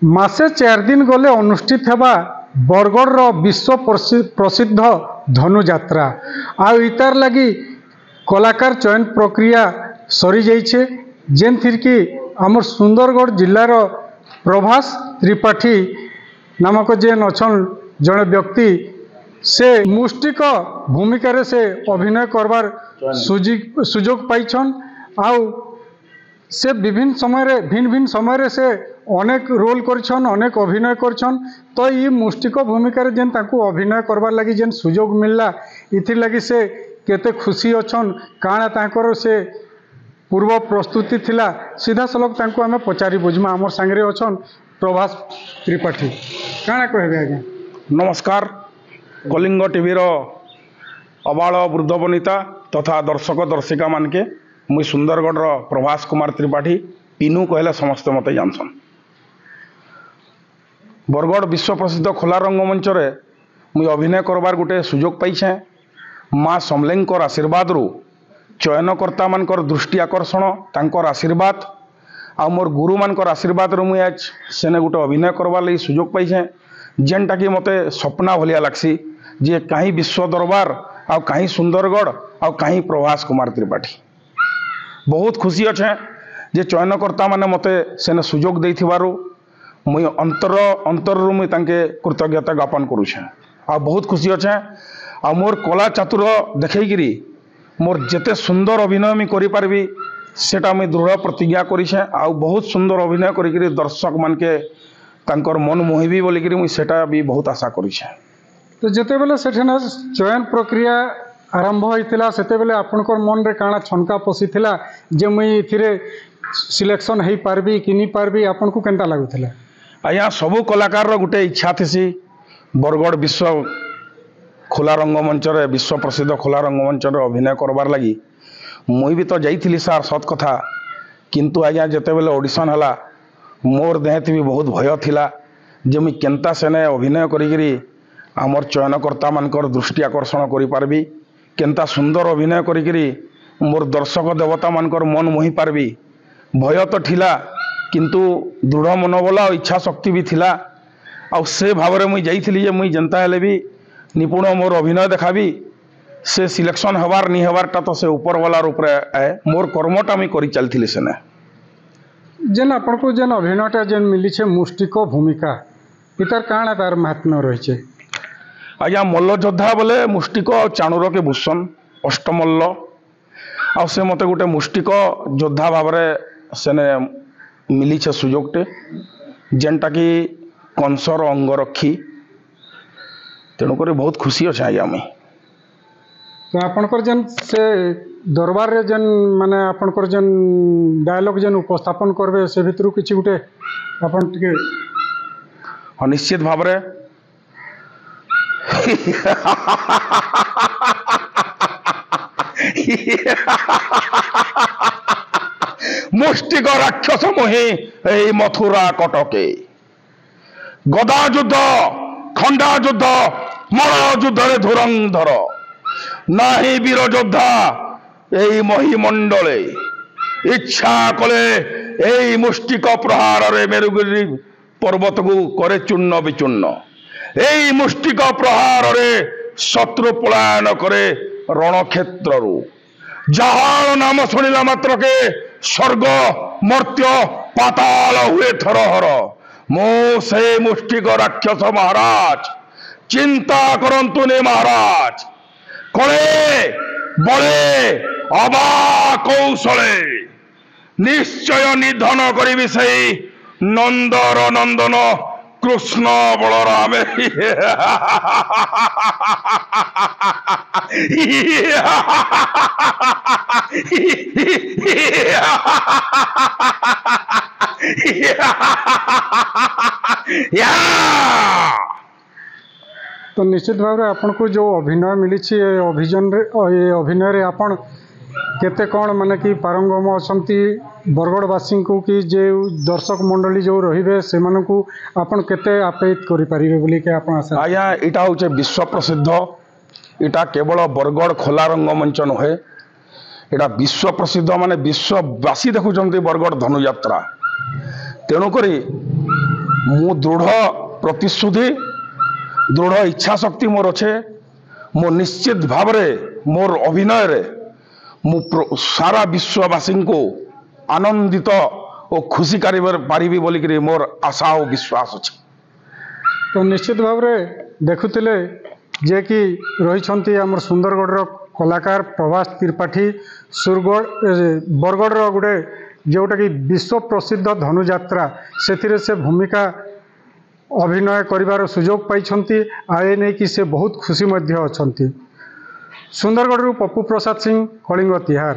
मासे 4 दिन गले अनुष्ठित हेबा बरगढ़ विश्व प्रसिद्ध धनुयात्रा आउ इतार लगी कलाकार चयन प्रक्रिया सरी जाइछे जेन थी कि आमर सुंदरगढ़ जिलार प्रभास त्रिपाठी नामक जेन अच्छन जड़े व्यक्ति से मुष्टिक भूमिका से अभिनय करवार सुजोग पाइछन आउ से विभिन्न समय भिन्न समय से अनेक रोल करछन अनेक अभिनय करछन। तो ये मुष्टिक भूमिका जेन तांको अभिनय करवार लगी जेन सुजोग मिलला इथिर लगी से केते खुशी अच्छन काଣା तांकर से पूर्व प्रस्तुति थिला सीधा सलग तांको आमे पचारि बुझमा हमर संगरे अच्छन प्रभास त्रिपाठी काଣା कहबे आज्ञा। नमस्कार कलिंग टीवी रो अबाल वृद्ध वनिता तथा दर्शक दर्शिका मानके मुई सुंदरगढ़ प्रभास कुमार त्रिपाठी पिनू कहले समस्त मत जानसन। बरगढ़ विश्व प्रसिद्ध खोला रंगमंच रे मुई अभिनय करबार गोटे सुजोग पाइछे। माँ समलेंकर आशीर्वाद रु चयनकर्ता मानकर दृष्टि आकर्षण तांकर आशीर्वाद आ मोर गुरु मानकर आशीर्वाद रु मुई आज सेने गोटे अभिनय करबार लगी सुजोग पाइछे जेनटा कि मते सपना भलिया लागसी जे कहीं विश्व दरबार आ कहीं सुंदरगढ़ आ कहीं प्रभास कुमार त्रिपाठी। बहुत खुशी अच्छे जे चयनकर्ता माने मते सेने सुजोग देथिबारु मुई अंतर मुई तांके कृतज्ञता ज्ञापन करुछे आ बहुत खुशी अच्छे आ मोर कला चातुर देखैगिरी मोर जेते सुंदर अभिनय मी करि पारबी सेटा मुई दृढ़ प्रतिज्ञा करिछे आ बहुत सुंदर अभिनय करिगिरी दर्शक मानके तांकर मन मोहिबी बोलिगिरी मुई सेटा भी बहुत आशा करिछे। तो जेते बेले सेठना चयन प्रक्रिया आरंभ होइतिला सेते बेले आपनकर मन रे काଣା छनका पसिथिला जे मुई इथिरे सिलेक्शन हेई पारबी कि नी पारबी आपनको केनता लागुथिला। आया सबु कलाकार रो गुटे इच्छा थिसी बरगढ़ विश्व खोला रंगमंच रे विश्व प्रसिद्ध खोला रंगमंच रे अभिनय करबार लगी मुई भी तो जाइथिली सार सत कथा किंतु आया जेते बेले ऑडिशन हला मोर देहति भी बहुत भय थिला जे मुई केनता सेने अभिनय करिगिरी आमर चयनकर्ता मानकर दृष्टि आकर्षण करि पारबी केनता सुंदर अभिनय करिगिरी मोर दर्शक देवता मानकर मन मोहि पारबी भय तो थिला किंतु दृढ़ मनोबल और इच्छा शक्ति भी थिला आ से भाव में मुई जाइथिली जे मुई जनता हेले भी निपुण मोर अभिनय देखाबी से सिलेक्शन हबार नी हबारटा तो से ऊपर वाला ऊपर आए मोर कर्मटा मुई करि चलथिली सेने जेन आपनको जेन अभिनयटा जेन मिली छे मुष्टिक भूमिका इतार काଣା तार महात्म्य रहिछे। आज्ञा मल्ल योद्धा बोले मुष्टिक चाणूर के भूषण अष्टमल्ल आ से मते गोटे मुष्टिक योद्धा भाव सेने मिली छे सुजोगटे जेनटा कि कंसर अंगरक्षी तेणुक बहुत खुशी अच्छे आज्ञा मुई। तो आपनकर जेन से दरबार रे जेन माने आपनकर जेन डायलॉग जेन उपस्थापन करबे से भितरु किछि गुटे आपन टिके हाँ निश्चित भाव रे मुष्टिक राक्षस मोहि एई मथुरा कटके गदा युद्ध खंडा युद्ध मल युद्ध रे धुरंधर नाही वीर योद्धा एई महिमंडले इच्छा कले एई मुष्टिक प्रहार रे मेरुगिरी पर्वत को करे चूर्ण विचूर्ण एई मुष्टिक प्रहार रे शत्रु पलायन करे रणक्षेत्र जहाल नाम शुणिला मात्र के स्वर्ग मर्त्य पाताल हुए थरहर मो से मुष्टिक राक्षस महाराज चिंता करंतु ने महाराज कले बले अबा कौशले निश्चय निधन करी से नंदर नंदन कृष्ण बलराम तो निश्चित भाव में आपन को जो अभिनय मिली अभिनय रे आपन केते कौन माने कि पारंगम असंती बरगढ़वासी को कि जे दर्शक मंडली जो रहिबे से मानकु आपन केते आपेत करि परिबे बोली के आपन आशा। आया इटा होचे विश्व प्रसिद्ध इटा केवल बरगढ़ खोला रंगमंच नुहे इटा विश्व प्रसिद्ध माने विश्ववासी देखुचंती बरगढ़ धनुयात्रा तेणुक मु दृढ़ प्रतिश्रुति दृढ़ इच्छा शक्ति मोर अच्छे मो निश्चित भाव मोर अभिनय रे मु सारा विश्ववासी को आनंदित और खुशी कर पारिबी बोलिक मोर आशा और विश्वास अच्छे। तो निश्चित भाव रे देखुतिले जे कि रही आमर सुंदरगढ़ कलाकार प्रभास त्रिपाठी सुरगढ़ बरगढ़ गोटे जोटा कि विश्व प्रसिद्ध धनुयात्रा से भूमिका अभिनय करिवार सुजोग पाइछंती आए नहीं कि से बहुत खुशी मध्य अछंती। सुंदरगढ़ पप्पू प्रसाद सिंह कलिंग तिहार।